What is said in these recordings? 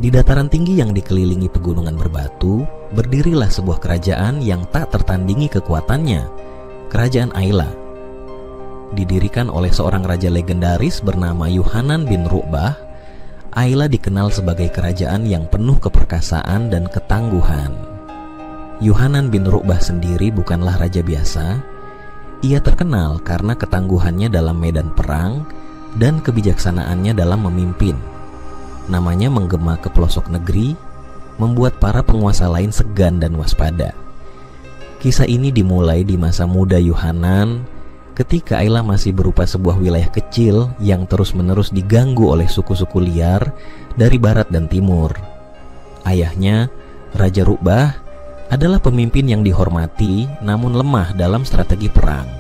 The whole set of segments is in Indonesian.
Di dataran tinggi yang dikelilingi pegunungan berbatu, berdirilah sebuah kerajaan yang tak tertandingi kekuatannya, Kerajaan Ayla. Didirikan oleh seorang raja legendaris bernama Yuhanan bin Ru'bah, Ayla dikenal sebagai kerajaan yang penuh keperkasaan dan ketangguhan. Yuhanan bin Ru'bah sendiri bukanlah raja biasa. Ia terkenal karena ketangguhannya dalam medan perang dan kebijaksanaannya dalam memimpin. Namanya menggema ke pelosok negeri, membuat para penguasa lain segan dan waspada. Kisah ini dimulai di masa muda Yuhanan, ketika Ayla masih berupa sebuah wilayah kecil yang terus-menerus diganggu oleh suku-suku liar dari barat dan timur. Ayahnya, Raja Ru'bah, adalah pemimpin yang dihormati namun lemah dalam strategi perang.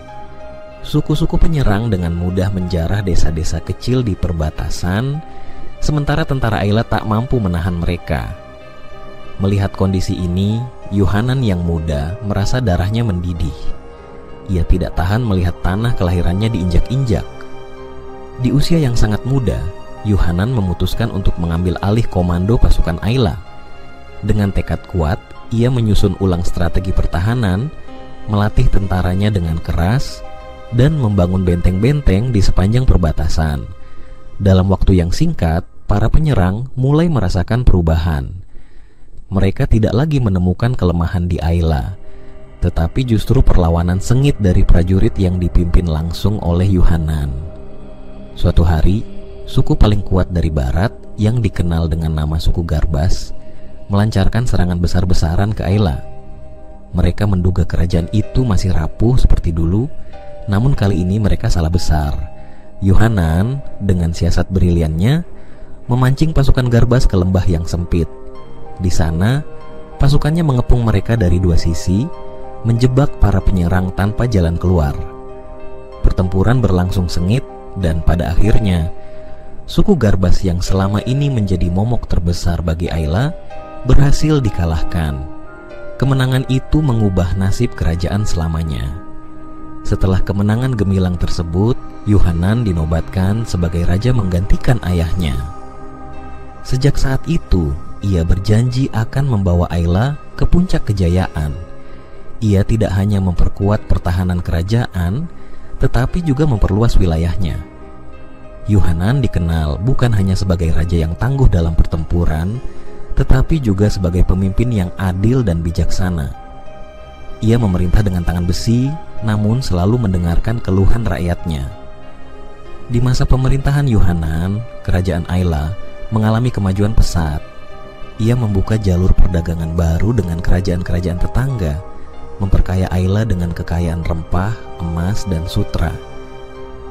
Suku-suku penyerang dengan mudah menjarah desa-desa kecil di perbatasan, sementara tentara Ayla tak mampu menahan mereka. Melihat kondisi ini, Yuhanan yang muda merasa darahnya mendidih. Ia tidak tahan melihat tanah kelahirannya diinjak-injak. Di usia yang sangat muda, Yuhanan memutuskan untuk mengambil alih komando pasukan Ayla. Dengan tekad kuat, ia menyusun ulang strategi pertahanan, melatih tentaranya dengan keras, dan membangun benteng-benteng di sepanjang perbatasan. Dalam waktu yang singkat, para penyerang mulai merasakan perubahan. Mereka tidak lagi menemukan kelemahan di Ayla, tetapi justru perlawanan sengit dari prajurit yang dipimpin langsung oleh Yuhanan. Suatu hari, suku paling kuat dari barat yang dikenal dengan nama suku Garbas melancarkan serangan besar-besaran ke Ayla. Mereka menduga kerajaan itu masih rapuh seperti dulu, namun kali ini mereka salah besar. Yuhanan dengan siasat briliannya memancing pasukan Garbas ke lembah yang sempit. Di sana, pasukannya mengepung mereka dari dua sisi, menjebak para penyerang tanpa jalan keluar. Pertempuran berlangsung sengit dan pada akhirnya, suku Garbas yang selama ini menjadi momok terbesar bagi Ayla berhasil dikalahkan. Kemenangan itu mengubah nasib kerajaan selamanya. Setelah kemenangan gemilang tersebut, Yuhanan dinobatkan sebagai raja menggantikan ayahnya. Sejak saat itu, ia berjanji akan membawa Ayla ke puncak kejayaan. Ia tidak hanya memperkuat pertahanan kerajaan, tetapi juga memperluas wilayahnya. Yuhanan dikenal bukan hanya sebagai raja yang tangguh dalam pertempuran, tetapi juga sebagai pemimpin yang adil dan bijaksana. Ia memerintah dengan tangan besi, namun selalu mendengarkan keluhan rakyatnya. Di masa pemerintahan Yuhanan, kerajaan Ayla mengalami kemajuan pesat. Ia membuka jalur perdagangan baru dengan kerajaan-kerajaan tetangga, memperkaya Ayla dengan kekayaan rempah, emas, dan sutra.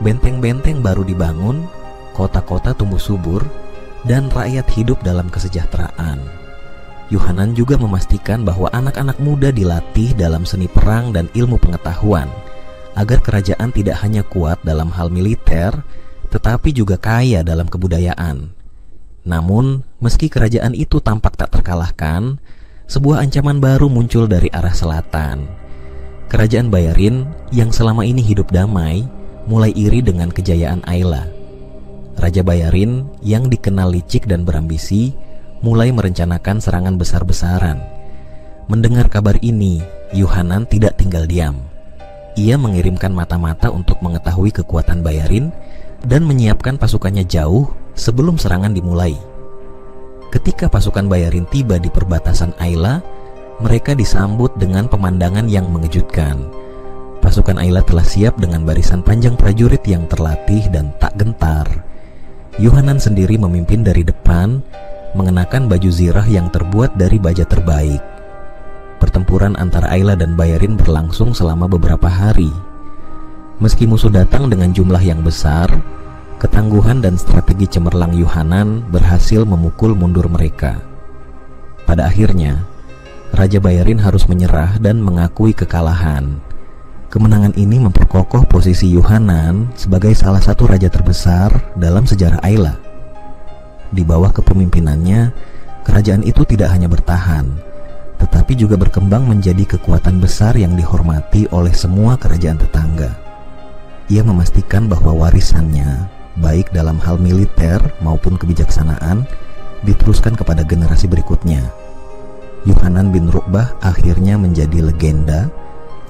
Benteng-benteng baru dibangun, kota-kota tumbuh subur, dan rakyat hidup dalam kesejahteraan. Yuhanan juga memastikan bahwa anak-anak muda dilatih dalam seni perang dan ilmu pengetahuan, agar kerajaan tidak hanya kuat dalam hal militer, tetapi juga kaya dalam kebudayaan. Namun, meski kerajaan itu tampak tak terkalahkan, sebuah ancaman baru muncul dari arah selatan. Kerajaan Bayarin yang selama ini hidup damai, mulai iri dengan kejayaan Ayla. Raja Bayarin yang dikenal licik dan berambisi mulai merencanakan serangan besar-besaran. Mendengar kabar ini, Yuhanan tidak tinggal diam. Ia mengirimkan mata-mata untuk mengetahui kekuatan Bayarin dan menyiapkan pasukannya jauh sebelum serangan dimulai. Ketika pasukan Bayarin tiba di perbatasan Ayla, mereka disambut dengan pemandangan yang mengejutkan. Pasukan Ayla telah siap dengan barisan panjang prajurit yang terlatih dan tak gentar. Yuhanan sendiri memimpin dari depan, mengenakan baju zirah yang terbuat dari baja terbaik. Pertempuran antara Ayla dan Bayarin berlangsung selama beberapa hari. Meski musuh datang dengan jumlah yang besar, ketangguhan dan strategi cemerlang Yuhanan berhasil memukul mundur mereka. Pada akhirnya, Raja Bayarin harus menyerah dan mengakui kekalahan. Kemenangan ini memperkokoh posisi Yuhanan sebagai salah satu raja terbesar dalam sejarah Ayla. Di bawah kepemimpinannya, kerajaan itu tidak hanya bertahan, tetapi juga berkembang menjadi kekuatan besar yang dihormati oleh semua kerajaan tetangga. Ia memastikan bahwa warisannya, baik dalam hal militer maupun kebijaksanaan, diteruskan kepada generasi berikutnya. Yuhanan bin Ru'bah akhirnya menjadi legenda,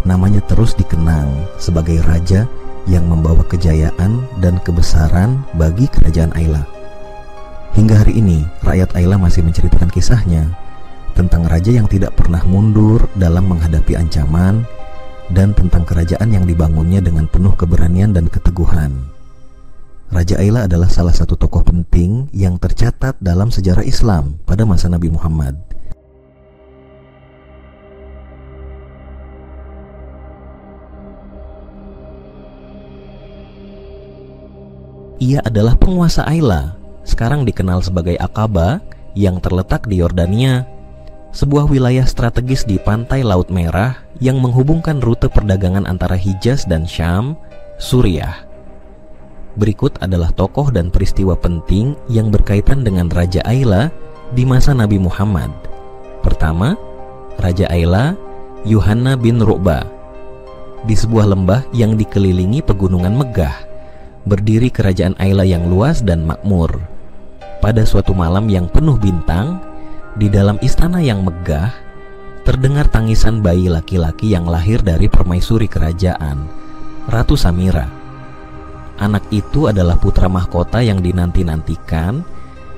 namanya terus dikenang sebagai raja yang membawa kejayaan dan kebesaran bagi kerajaan Aila. Hingga hari ini, rakyat Aila masih menceritakan kisahnya tentang raja yang tidak pernah mundur dalam menghadapi ancaman dan tentang kerajaan yang dibangunnya dengan penuh keberanian dan keteguhan. Raja Aila adalah salah satu tokoh penting yang tercatat dalam sejarah Islam pada masa Nabi Muhammad. Ia adalah penguasa Aila, sekarang dikenal sebagai Aqaba, yang terletak di Yordania, sebuah wilayah strategis di pantai Laut Merah yang menghubungkan rute perdagangan antara Hijaz dan Syam, Suriah. Berikut adalah tokoh dan peristiwa penting yang berkaitan dengan Raja Aila di masa Nabi Muhammad. Pertama, Raja Aila, Yuhanna bin Ru'bah. Di sebuah lembah yang dikelilingi pegunungan megah, berdiri kerajaan Aila yang luas dan makmur. Pada suatu malam yang penuh bintang, di dalam istana yang megah, terdengar tangisan bayi laki-laki yang lahir dari permaisuri kerajaan, Ratu Samira. Anak itu adalah putra mahkota yang dinanti-nantikan,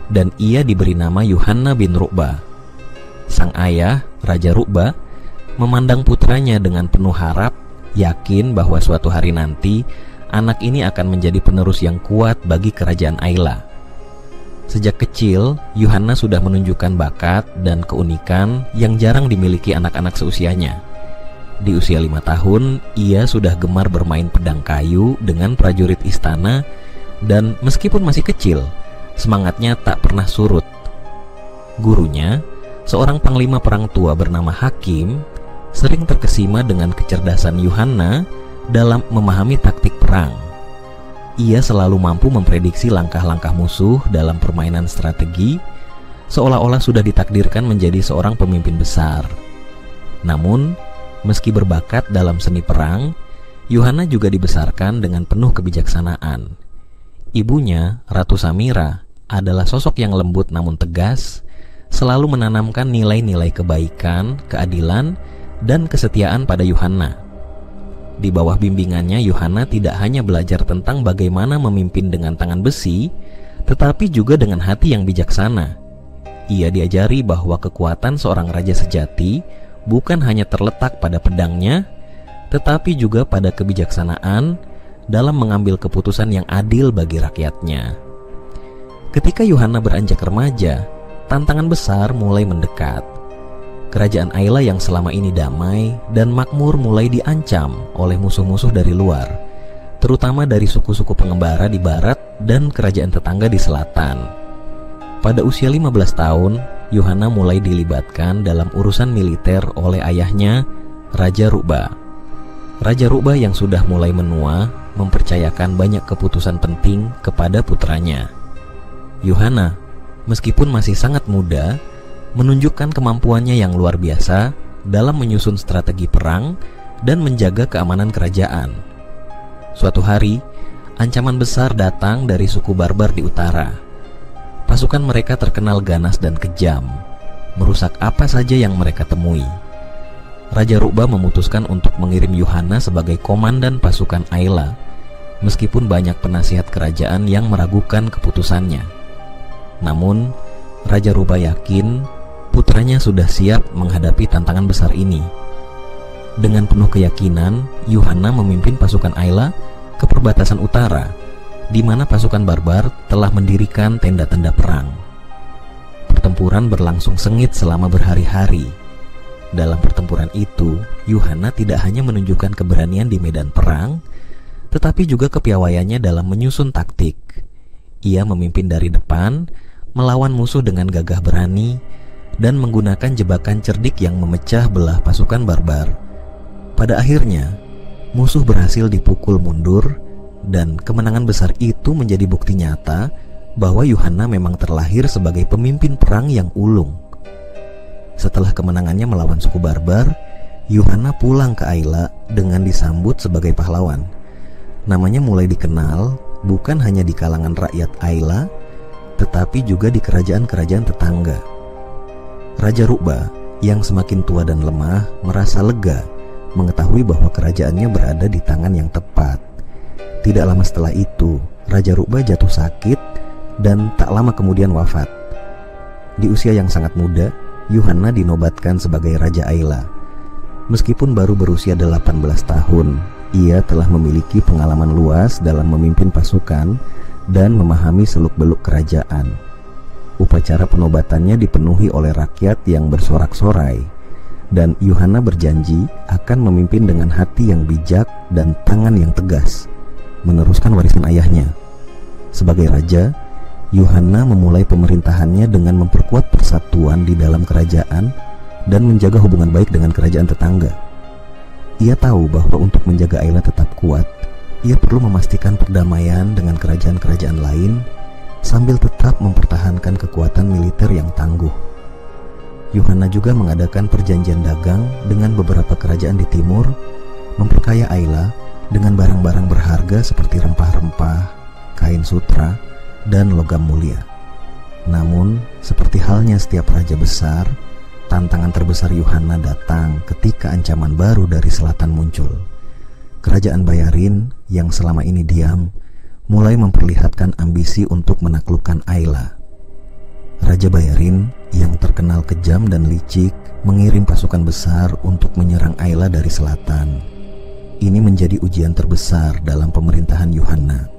dan ia diberi nama Yuhanna bin Ru'bah. Sang ayah, Raja Ru'bah, memandang putranya dengan penuh harap, yakin bahwa suatu hari nanti anak ini akan menjadi penerus yang kuat bagi kerajaan Aila. Sejak kecil, Yuhanna sudah menunjukkan bakat dan keunikan yang jarang dimiliki anak-anak seusianya. Di usia 5 tahun, ia sudah gemar bermain pedang kayu dengan prajurit istana, dan meskipun masih kecil, semangatnya tak pernah surut. Gurunya, seorang panglima perang tua bernama Hakim, sering terkesima dengan kecerdasan Yuhanna dalam memahami taktik perang. Ia selalu mampu memprediksi langkah-langkah musuh dalam permainan strategi, seolah-olah sudah ditakdirkan menjadi seorang pemimpin besar. Namun, meski berbakat dalam seni perang, Yuhanna juga dibesarkan dengan penuh kebijaksanaan. Ibunya, Ratu Samira, adalah sosok yang lembut namun tegas, selalu menanamkan nilai-nilai kebaikan, keadilan, dan kesetiaan pada Yuhanna. Di bawah bimbingannya, Yuhanna tidak hanya belajar tentang bagaimana memimpin dengan tangan besi, tetapi juga dengan hati yang bijaksana. Ia diajari bahwa kekuatan seorang raja sejati bukan hanya terletak pada pedangnya, tetapi juga pada kebijaksanaan dalam mengambil keputusan yang adil bagi rakyatnya. Ketika Yuhanna beranjak remaja, tantangan besar mulai mendekat. Kerajaan Aila yang selama ini damai dan makmur mulai diancam oleh musuh-musuh dari luar, terutama dari suku-suku pengembara di barat dan kerajaan tetangga di selatan. Pada usia 15 tahun, Yuhanna mulai dilibatkan dalam urusan militer oleh ayahnya, Raja Ru'bah. Raja Ru'bah yang sudah mulai menua mempercayakan banyak keputusan penting kepada putranya. Yuhanna, meskipun masih sangat muda, menunjukkan kemampuannya yang luar biasa dalam menyusun strategi perang dan menjaga keamanan kerajaan. Suatu hari, ancaman besar datang dari suku barbar di utara. Pasukan mereka terkenal ganas dan kejam, merusak apa saja yang mereka temui. Raja Ru'bah memutuskan untuk mengirim Yuhanna sebagai komandan pasukan Aila, meskipun banyak penasihat kerajaan yang meragukan keputusannya. Namun, Raja Ru'bah yakin putranya sudah siap menghadapi tantangan besar ini. Dengan penuh keyakinan, Yuhanna memimpin pasukan Aila ke perbatasan utara, di mana pasukan barbar telah mendirikan tenda-tenda perang. Pertempuran berlangsung sengit selama berhari-hari. Dalam pertempuran itu, Yuhanna tidak hanya menunjukkan keberanian di medan perang, tetapi juga kepiawaiannya dalam menyusun taktik. Ia memimpin dari depan, melawan musuh dengan gagah berani, dan menggunakan jebakan cerdik yang memecah belah pasukan barbar. Pada akhirnya, musuh berhasil dipukul mundur, dan kemenangan besar itu menjadi bukti nyata bahwa Yuhanna memang terlahir sebagai pemimpin perang yang ulung. Setelah kemenangannya melawan suku barbar, Yuhanna pulang ke Aila dengan disambut sebagai pahlawan. Namanya mulai dikenal bukan hanya di kalangan rakyat Aila, tetapi juga di kerajaan-kerajaan tetangga. Raja Ru'bah yang semakin tua dan lemah merasa lega mengetahui bahwa kerajaannya berada di tangan yang tepat. Tidak lama setelah itu, Raja Ru'bah jatuh sakit dan tak lama kemudian wafat. Di usia yang sangat muda, Yuhanna dinobatkan sebagai Raja Aila. Meskipun baru berusia 18 tahun, ia telah memiliki pengalaman luas dalam memimpin pasukan dan memahami seluk-beluk kerajaan. Upacara penobatannya dipenuhi oleh rakyat yang bersorak-sorai, dan Yuhanna berjanji akan memimpin dengan hati yang bijak dan tangan yang tegas, meneruskan warisan ayahnya. Sebagai raja, Yuhanna memulai pemerintahannya dengan memperkuat persatuan di dalam kerajaan dan menjaga hubungan baik dengan kerajaan tetangga. Ia tahu bahwa untuk menjaga Aila tetap kuat, ia perlu memastikan perdamaian dengan kerajaan-kerajaan lain sambil tetap mempertahankan kekuatan militer yang tangguh. Yuhanna juga mengadakan perjanjian dagang dengan beberapa kerajaan di timur, memperkaya Aila dengan barang-barang berharga seperti rempah-rempah, kain sutra, dan logam mulia. Namun, seperti halnya setiap raja besar, tantangan terbesar Yuhanna datang ketika ancaman baru dari selatan muncul. Kerajaan Bayarin yang selama ini diam mulai memperlihatkan ambisi untuk menaklukkan Aila. Raja Bayarin yang terkenal kejam dan licik mengirim pasukan besar untuk menyerang Aila dari selatan. Ini menjadi ujian terbesar dalam pemerintahan Yuhanna.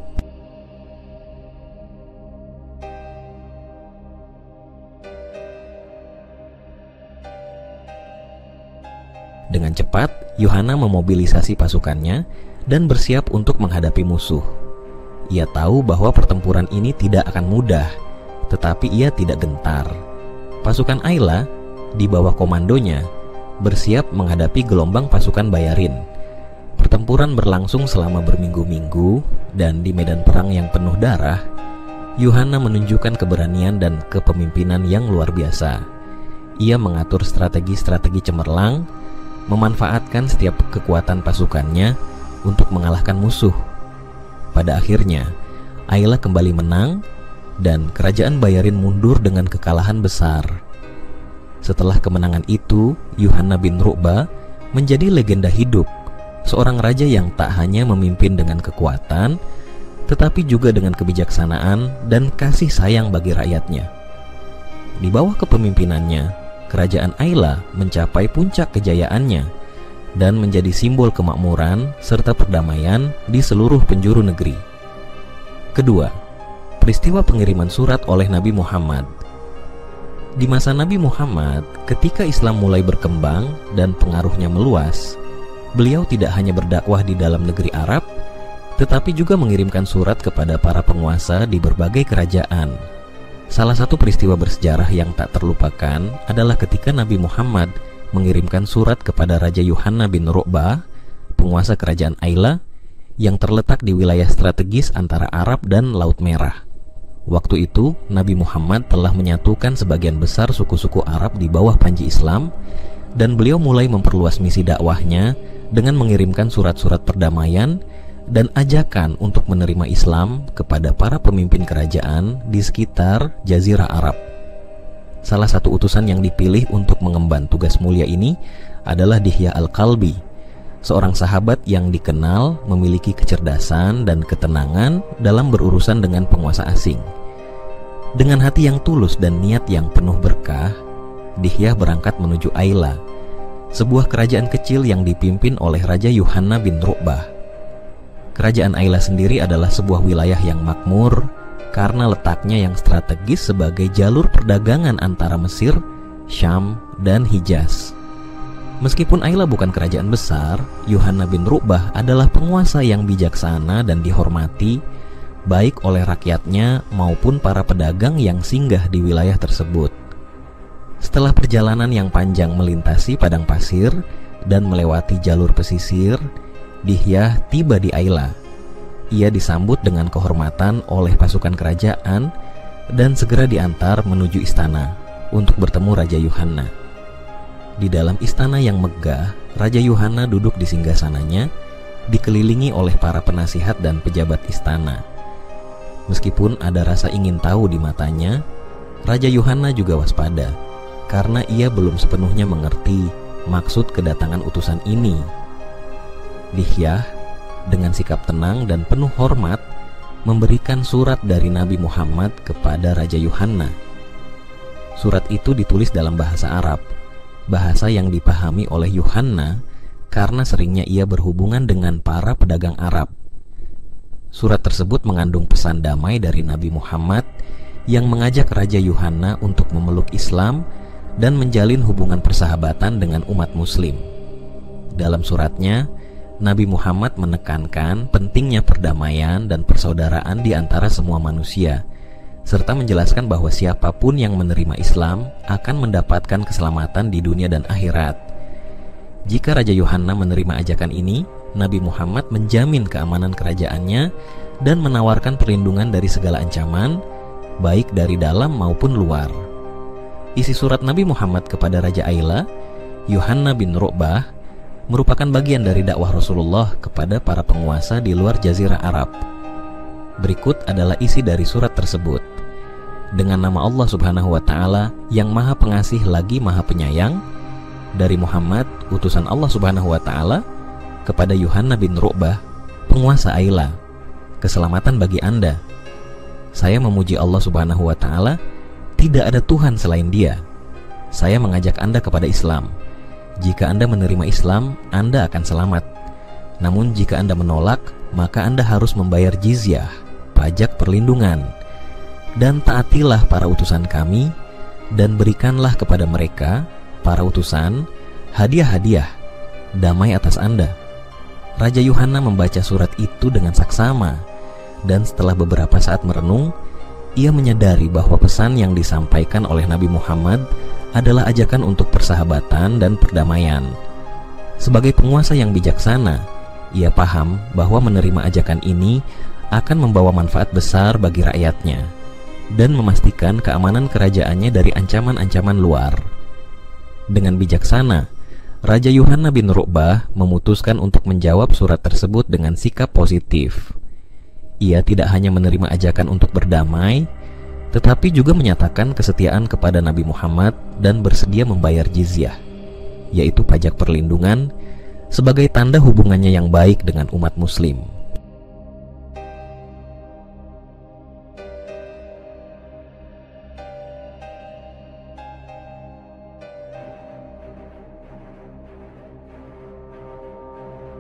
Dengan cepat, Yuhanna memobilisasi pasukannya dan bersiap untuk menghadapi musuh. Ia tahu bahwa pertempuran ini tidak akan mudah, tetapi ia tidak gentar. Pasukan Aila di bawah komandonya bersiap menghadapi gelombang pasukan Bayarin. Pertempuran berlangsung selama berminggu-minggu, dan di medan perang yang penuh darah, Yuhanna menunjukkan keberanian dan kepemimpinan yang luar biasa. Ia mengatur strategi-strategi cemerlang, memanfaatkan setiap kekuatan pasukannya untuk mengalahkan musuh. Pada akhirnya, Aila kembali menang dan kerajaan Bayarin mundur dengan kekalahan besar. Setelah kemenangan itu, Yuhanna bin Ru'bah menjadi legenda hidup, seorang raja yang tak hanya memimpin dengan kekuatan, tetapi juga dengan kebijaksanaan dan kasih sayang bagi rakyatnya. Di bawah kepemimpinannya, kerajaan Aila mencapai puncak kejayaannya dan menjadi simbol kemakmuran serta perdamaian di seluruh penjuru negeri. Kedua, peristiwa pengiriman surat oleh Nabi Muhammad. Di masa Nabi Muhammad, ketika Islam mulai berkembang dan pengaruhnya meluas, beliau tidak hanya berdakwah di dalam negeri Arab, tetapi juga mengirimkan surat kepada para penguasa di berbagai kerajaan. Salah satu peristiwa bersejarah yang tak terlupakan adalah ketika Nabi Muhammad mengirimkan surat kepada Raja Yuhanna bin Ru'bah, penguasa kerajaan Aila, yang terletak di wilayah strategis antara Arab dan Laut Merah. Waktu itu, Nabi Muhammad telah menyatukan sebagian besar suku-suku Arab di bawah panji Islam, dan beliau mulai memperluas misi dakwahnya dengan mengirimkan surat-surat perdamaian dan ajakan untuk menerima Islam kepada para pemimpin kerajaan di sekitar Jazirah Arab. Salah satu utusan yang dipilih untuk mengemban tugas mulia ini adalah Dihya Al-Kalbi, seorang sahabat yang dikenal memiliki kecerdasan dan ketenangan dalam berurusan dengan penguasa asing. Dengan hati yang tulus dan niat yang penuh berkah, Dihya berangkat menuju Aila, sebuah kerajaan kecil yang dipimpin oleh Raja Yuhanna bin Ru'bah. Kerajaan Aila sendiri adalah sebuah wilayah yang makmur karena letaknya yang strategis sebagai jalur perdagangan antara Mesir, Syam, dan Hijaz. Meskipun Aila bukan kerajaan besar, Yuhanna bin Ru'bah adalah penguasa yang bijaksana dan dihormati baik oleh rakyatnya maupun para pedagang yang singgah di wilayah tersebut. Setelah perjalanan yang panjang melintasi padang pasir dan melewati jalur pesisir, Dihya tiba di Aila. Ia disambut dengan kehormatan oleh pasukan kerajaan dan segera diantar menuju istana untuk bertemu Raja Yuhanna. Di dalam istana yang megah, Raja Yuhanna duduk di singgasananya, dikelilingi oleh para penasihat dan pejabat istana. Meskipun ada rasa ingin tahu di matanya, Raja Yuhanna juga waspada karena ia belum sepenuhnya mengerti maksud kedatangan utusan ini. Dihyah dengan sikap tenang dan penuh hormat memberikan surat dari Nabi Muhammad kepada Raja Yuhanna. Surat itu ditulis dalam bahasa Arab, bahasa yang dipahami oleh Yuhanna karena seringnya ia berhubungan dengan para pedagang Arab. Surat tersebut mengandung pesan damai dari Nabi Muhammad yang mengajak Raja Yuhanna untuk memeluk Islam dan menjalin hubungan persahabatan dengan umat muslim. Dalam suratnya, Nabi Muhammad menekankan pentingnya perdamaian dan persaudaraan di antara semua manusia, serta menjelaskan bahwa siapapun yang menerima Islam akan mendapatkan keselamatan di dunia dan akhirat. Jika Raja Yuhanna menerima ajakan ini, Nabi Muhammad menjamin keamanan kerajaannya dan menawarkan perlindungan dari segala ancaman, baik dari dalam maupun luar. Isi surat Nabi Muhammad kepada Raja Aila, Yuhanna bin Ru'bah, merupakan bagian dari dakwah Rasulullah kepada para penguasa di luar Jazirah Arab. Berikut adalah isi dari surat tersebut. Dengan nama Allah Subhanahu wa Ta'ala yang Maha Pengasih lagi Maha Penyayang, dari Muhammad, utusan Allah Subhanahu wa Ta'ala, kepada Yuhanna bin Ru'bah, penguasa Aila. Keselamatan bagi Anda. Saya memuji Allah Subhanahu wa Ta'ala, tidak ada Tuhan selain Dia. Saya mengajak Anda kepada Islam. Jika Anda menerima Islam, Anda akan selamat. Namun jika Anda menolak, maka Anda harus membayar jizyah, pajak perlindungan. Dan taatilah para utusan kami, dan berikanlah kepada mereka, para utusan, hadiah-hadiah, damai atas Anda. Raja Yuhanna membaca surat itu dengan saksama, dan setelah beberapa saat merenung, ia menyadari bahwa pesan yang disampaikan oleh Nabi Muhammad adalah ajakan untuk persahabatan dan perdamaian. Sebagai penguasa yang bijaksana, ia paham bahwa menerima ajakan ini akan membawa manfaat besar bagi rakyatnya dan memastikan keamanan kerajaannya dari ancaman-ancaman luar. Dengan bijaksana, Raja Yuhanna bin Ru'bah memutuskan untuk menjawab surat tersebut dengan sikap positif. Ia tidak hanya menerima ajakan untuk berdamai, tetapi juga menyatakan kesetiaan kepada Nabi Muhammad dan bersedia membayar jizyah, yaitu pajak perlindungan, sebagai tanda hubungannya yang baik dengan umat muslim.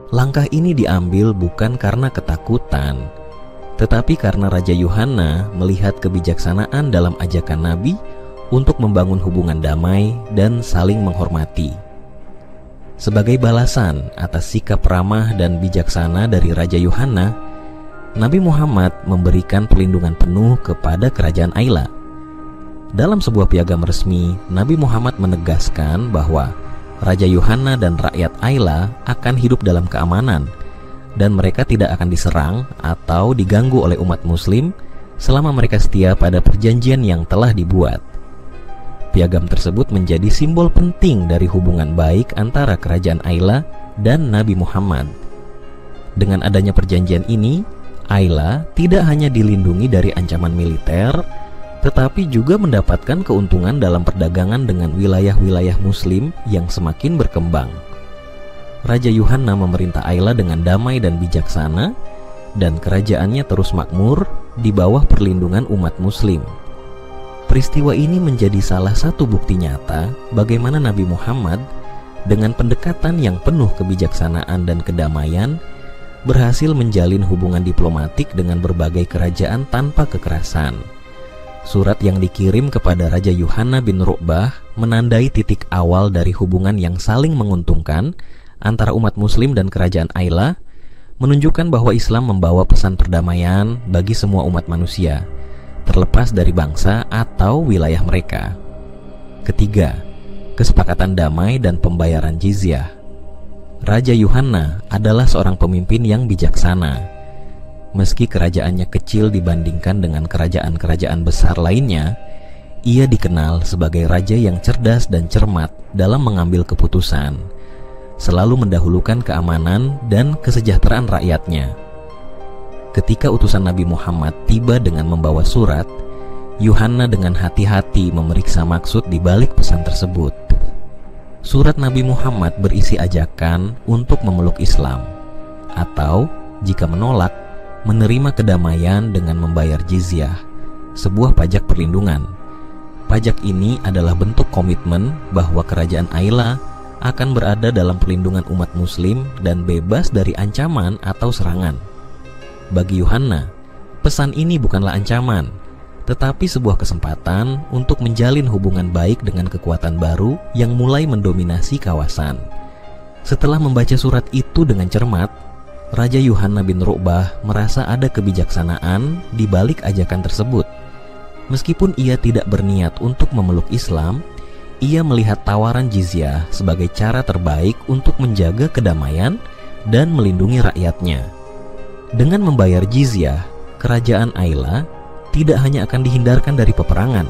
Langkah ini diambil bukan karena ketakutan, tetapi karena Raja Yuhanna melihat kebijaksanaan dalam ajakan Nabi untuk membangun hubungan damai dan saling menghormati. Sebagai balasan atas sikap ramah dan bijaksana dari Raja Yuhanna, Nabi Muhammad memberikan perlindungan penuh kepada kerajaan Aila. Dalam sebuah piagam resmi, Nabi Muhammad menegaskan bahwa Raja Yuhanna dan rakyat Aila akan hidup dalam keamanan, dan mereka tidak akan diserang atau diganggu oleh umat muslim selama mereka setia pada perjanjian yang telah dibuat. Piagam tersebut menjadi simbol penting dari hubungan baik antara kerajaan Aila dan Nabi Muhammad. Dengan adanya perjanjian ini, Aila tidak hanya dilindungi dari ancaman militer, tetapi juga mendapatkan keuntungan dalam perdagangan dengan wilayah-wilayah muslim yang semakin berkembang. Raja Yuhanna memerintah Aila dengan damai dan bijaksana, dan kerajaannya terus makmur di bawah perlindungan umat muslim. Peristiwa ini menjadi salah satu bukti nyata bagaimana Nabi Muhammad dengan pendekatan yang penuh kebijaksanaan dan kedamaian berhasil menjalin hubungan diplomatik dengan berbagai kerajaan tanpa kekerasan. Surat yang dikirim kepada Raja Yuhanna bin Ru'bah menandai titik awal dari hubungan yang saling menguntungkan antara umat muslim dan kerajaan Aila, menunjukkan bahwa Islam membawa pesan perdamaian bagi semua umat manusia, terlepas dari bangsa atau wilayah mereka. Ketiga, kesepakatan damai dan pembayaran jizyah. Raja Yuhanna adalah seorang pemimpin yang bijaksana. Meski kerajaannya kecil dibandingkan dengan kerajaan-kerajaan besar lainnya, ia dikenal sebagai raja yang cerdas dan cermat dalam mengambil keputusan, selalu mendahulukan keamanan dan kesejahteraan rakyatnya. ketika utusan Nabi Muhammad tiba dengan membawa surat, Yuhanna dengan hati-hati memeriksa maksud di balik pesan tersebut. Surat Nabi Muhammad berisi ajakan untuk memeluk Islam, atau jika menolak, menerima kedamaian dengan membayar jizyah, sebuah pajak perlindungan. Pajak ini adalah bentuk komitmen bahwa kerajaan Ayla akan berada dalam perlindungan umat muslim dan bebas dari ancaman atau serangan. Bagi Yuhanna, pesan ini bukanlah ancaman, tetapi sebuah kesempatan untuk menjalin hubungan baik dengan kekuatan baru yang mulai mendominasi kawasan. Setelah membaca surat itu dengan cermat, Raja Yuhanna bin Ru'bah merasa ada kebijaksanaan di balik ajakan tersebut. Meskipun ia tidak berniat untuk memeluk Islam, ia melihat tawaran jizyah sebagai cara terbaik untuk menjaga kedamaian dan melindungi rakyatnya. Dengan membayar jizyah, kerajaan Ayla tidak hanya akan dihindarkan dari peperangan,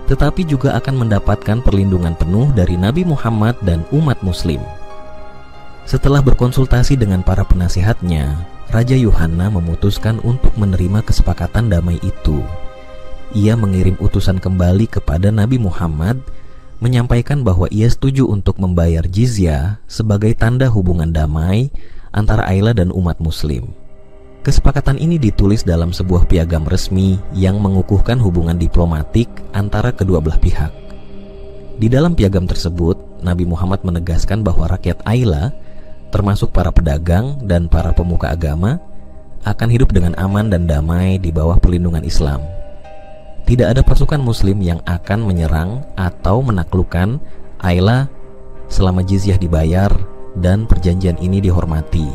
tetapi juga akan mendapatkan perlindungan penuh dari Nabi Muhammad dan umat muslim. Setelah berkonsultasi dengan para penasihatnya, Raja Yuhanna memutuskan untuk menerima kesepakatan damai itu. Ia mengirim utusan kembali kepada Nabi Muhammad, menyampaikan bahwa ia setuju untuk membayar jizyah sebagai tanda hubungan damai antara Ayla dan umat muslim. Kesepakatan ini ditulis dalam sebuah piagam resmi yang mengukuhkan hubungan diplomatik antara kedua belah pihak. Di dalam piagam tersebut, Nabi Muhammad menegaskan bahwa rakyat Ayla, termasuk para pedagang dan para pemuka agama, akan hidup dengan aman dan damai di bawah perlindungan Islam. Tidak ada pasukan muslim yang akan menyerang atau menaklukkan Ayla selama jizyah dibayar dan perjanjian ini dihormati.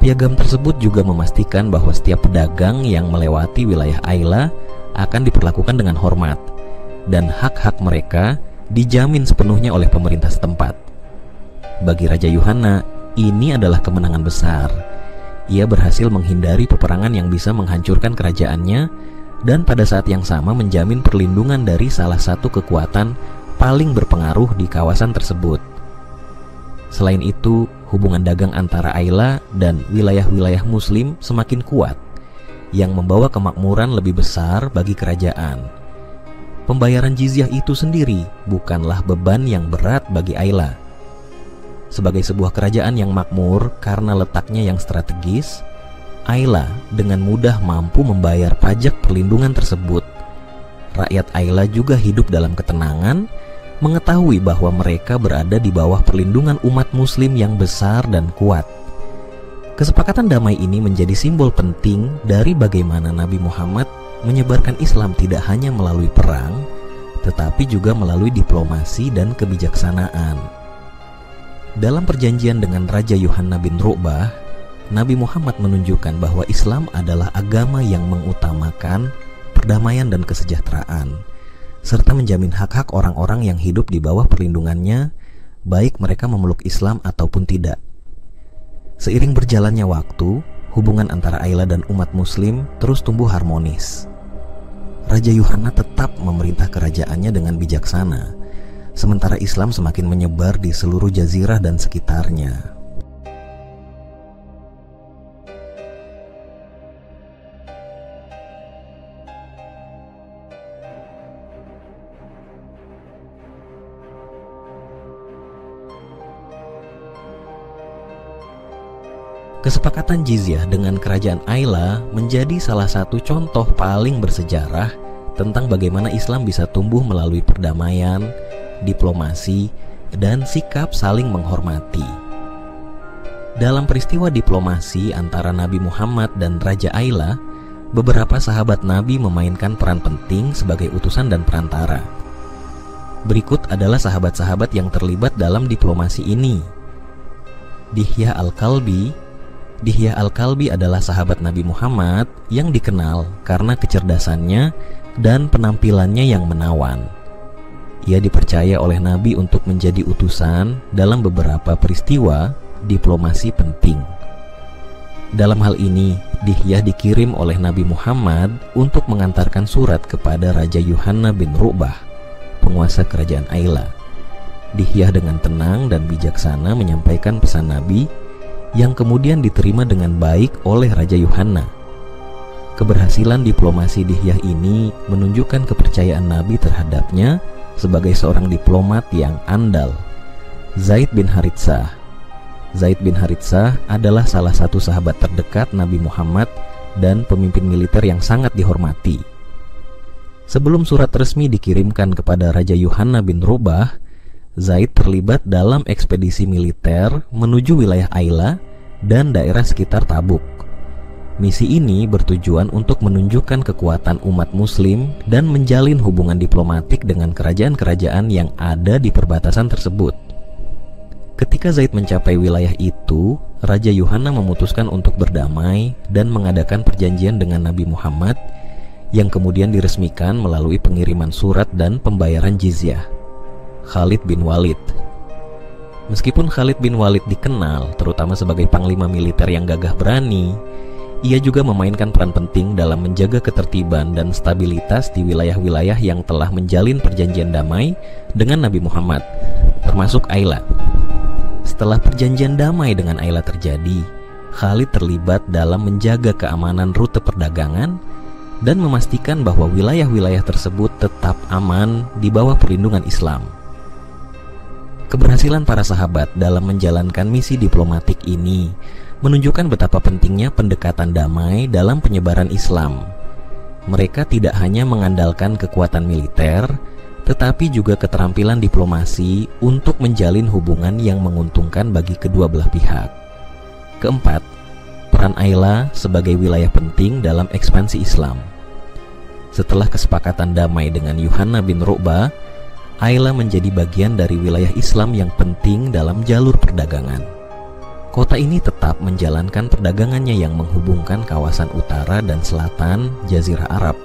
Piagam tersebut juga memastikan bahwa setiap pedagang yang melewati wilayah Ayla akan diperlakukan dengan hormat, dan hak-hak mereka dijamin sepenuhnya oleh pemerintah setempat. Bagi Raja Yuhanna, ini adalah kemenangan besar. Ia berhasil menghindari peperangan yang bisa menghancurkan kerajaannya, dan pada saat yang sama menjamin perlindungan dari salah satu kekuatan paling berpengaruh di kawasan tersebut. Selain itu, hubungan dagang antara Ayla dan wilayah-wilayah muslim semakin kuat, yang membawa kemakmuran lebih besar bagi kerajaan. Pembayaran jizyah itu sendiri bukanlah beban yang berat bagi Ayla. Sebagai sebuah kerajaan yang makmur karena letaknya yang strategis, Ayla dengan mudah mampu membayar pajak perlindungan tersebut. Rakyat Ayla juga hidup dalam ketenangan, mengetahui bahwa mereka berada di bawah perlindungan umat muslim yang besar dan kuat. Kesepakatan damai ini menjadi simbol penting dari bagaimana Nabi Muhammad menyebarkan Islam tidak hanya melalui perang, tetapi juga melalui diplomasi dan kebijaksanaan. Dalam perjanjian dengan Raja Yuhanna bin Ru'bah, Nabi Muhammad menunjukkan bahwa Islam adalah agama yang mengutamakan perdamaian dan kesejahteraan, serta menjamin hak-hak orang-orang yang hidup di bawah perlindungannya, baik mereka memeluk Islam ataupun tidak. Seiring berjalannya waktu, hubungan antara Ayla dan umat muslim terus tumbuh harmonis. Raja Yuhanna tetap memerintah kerajaannya dengan bijaksana, sementara Islam semakin menyebar di seluruh jazirah dan sekitarnya. Kesepakatan jizyah dengan kerajaan Ayla menjadi salah satu contoh paling bersejarah tentang bagaimana Islam bisa tumbuh melalui perdamaian, diplomasi, dan sikap saling menghormati. Dalam peristiwa diplomasi antara Nabi Muhammad dan Raja Ayla, beberapa sahabat Nabi memainkan peran penting sebagai utusan dan perantara. Berikut adalah sahabat-sahabat yang terlibat dalam diplomasi ini. Dihya Al-Kalbi adalah sahabat Nabi Muhammad yang dikenal karena kecerdasannya dan penampilannya yang menawan. Ia dipercaya oleh Nabi untuk menjadi utusan dalam beberapa peristiwa diplomasi penting. Dalam hal ini, Dihya dikirim oleh Nabi Muhammad untuk mengantarkan surat kepada Raja Yuhanna bin Ru'bah, penguasa kerajaan Ayla. Dihya dengan tenang dan bijaksana menyampaikan pesan Nabi. yang kemudian diterima dengan baik oleh Raja Yuhanna. Keberhasilan diplomasi Dihyah ini menunjukkan kepercayaan Nabi terhadapnya sebagai seorang diplomat yang andal. Zaid bin Haritsah. Zaid bin Haritsah adalah salah satu sahabat terdekat Nabi Muhammad dan pemimpin militer yang sangat dihormati. Sebelum surat resmi dikirimkan kepada Raja Yuhanna bin Rubah, Zaid terlibat dalam ekspedisi militer menuju wilayah Aila dan daerah sekitar Tabuk. Misi ini bertujuan untuk menunjukkan kekuatan umat muslim dan menjalin hubungan diplomatik dengan kerajaan-kerajaan yang ada di perbatasan tersebut. Ketika Zaid mencapai wilayah itu, Raja Yuhanna memutuskan untuk berdamai dan mengadakan perjanjian dengan Nabi Muhammad yang kemudian diresmikan melalui pengiriman surat dan pembayaran jizyah. Khalid bin Walid. Meskipun Khalid bin Walid dikenal terutama sebagai panglima militer yang gagah berani, ia juga memainkan peran penting dalam menjaga ketertiban dan stabilitas di wilayah-wilayah yang telah menjalin perjanjian damai dengan Nabi Muhammad, termasuk Aila. Setelah perjanjian damai dengan Aila terjadi, Khalid terlibat dalam menjaga keamanan rute perdagangan dan memastikan bahwa wilayah-wilayah tersebut tetap aman di bawah perlindungan Islam. Keberhasilan para sahabat dalam menjalankan misi diplomatik ini menunjukkan betapa pentingnya pendekatan damai dalam penyebaran Islam. Mereka tidak hanya mengandalkan kekuatan militer, tetapi juga keterampilan diplomasi untuk menjalin hubungan yang menguntungkan bagi kedua belah pihak. Keempat, peran Aila sebagai wilayah penting dalam ekspansi Islam. Setelah kesepakatan damai dengan Yuhanna bin Ru'bah, Aila menjadi bagian dari wilayah Islam yang penting dalam jalur perdagangan. Kota ini tetap menjalankan perdagangannya yang menghubungkan kawasan utara dan selatan Jazirah Arab,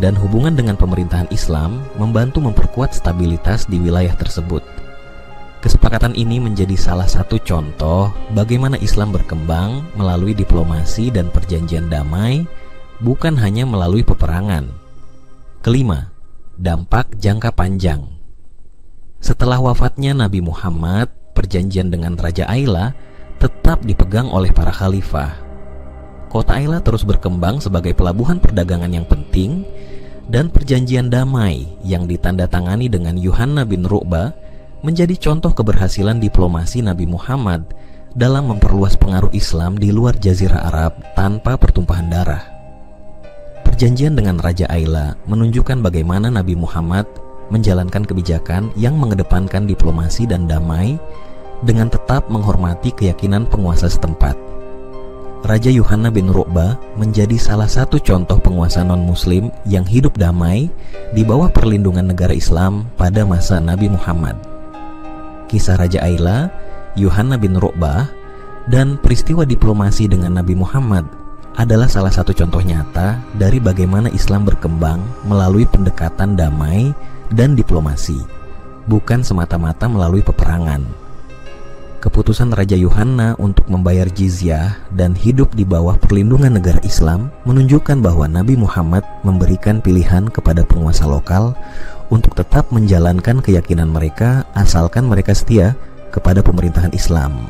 dan hubungan dengan pemerintahan Islam membantu memperkuat stabilitas di wilayah tersebut. Kesepakatan ini menjadi salah satu contoh bagaimana Islam berkembang melalui diplomasi dan perjanjian damai, bukan hanya melalui peperangan. Kelima, dampak jangka panjang. Setelah wafatnya Nabi Muhammad, perjanjian dengan Raja Aila tetap dipegang oleh para khalifah. Kota Aila terus berkembang sebagai pelabuhan perdagangan yang penting, dan perjanjian damai yang ditandatangani dengan Yuhanna bin Ru'bah menjadi contoh keberhasilan diplomasi Nabi Muhammad dalam memperluas pengaruh Islam di luar Jazirah Arab tanpa pertumpahan darah. Perjanjian dengan Raja Aila menunjukkan bagaimana Nabi Muhammad menjalankan kebijakan yang mengedepankan diplomasi dan damai dengan tetap menghormati keyakinan penguasa setempat. Raja Yuhanna bin Ru'bah menjadi salah satu contoh penguasa non-muslim yang hidup damai di bawah perlindungan negara Islam pada masa Nabi Muhammad. Kisah Raja Aila, Yuhanna bin Ru'bah, dan peristiwa diplomasi dengan Nabi Muhammad adalah salah satu contoh nyata dari bagaimana Islam berkembang melalui pendekatan damai dan diplomasi, bukan semata-mata melalui peperangan. Keputusan Raja Yuhanna untuk membayar jizyah dan hidup di bawah perlindungan negara Islam menunjukkan bahwa Nabi Muhammad memberikan pilihan kepada penguasa lokal untuk tetap menjalankan keyakinan mereka asalkan mereka setia kepada pemerintahan Islam.